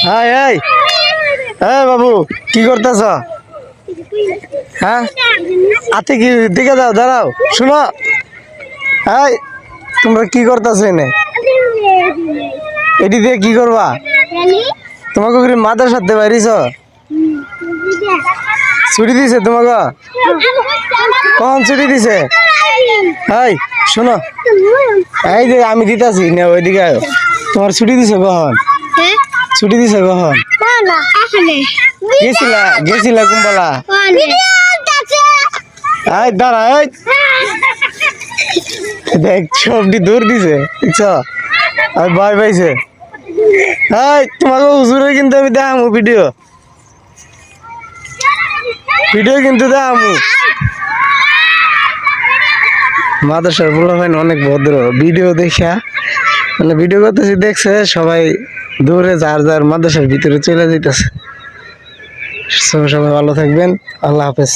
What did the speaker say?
High এই এই বাবু কি করতেছ? হ্যাঁ আতে কি দিকে যাও, দাঁড়াও শুনো। এই তোমরা কি করতেছ এনে? এটি দিয়ে কি করবা? তোমাকে কি মাথার সাথে বাইরিছ? ছুটি দিছে তোমাকে? কখন ছুটি দিছে? এই শোনো, এই যে আমি দিতাছি না, ওইদিকে আয়। তোমার ছুটি দিছে কখন? ছুটি দিছে কখন? গেছিলা গেছিলা কুম্বালা? এই দাঁড়া, এই দেখ সবটি দৌড় দিছে, বুঝছ? আর ভয় পাইছে। এই তোমাকে হুজুরে কিন্তু আমি দেখামু ভিডিও ভিডিও কিন্তু দেখামু। মাদ্রাসার পোলাপাইন অনেক ভদ্র, ভিডিও দেখা মানে ভিডিও করতেছি দেখছে সবাই দৌড়ে যার যার মাদ্রাসার ভিতরে চলে যাইতেছে। সবাই ভালো থাকবেন, আল্লাহ হাফেজ।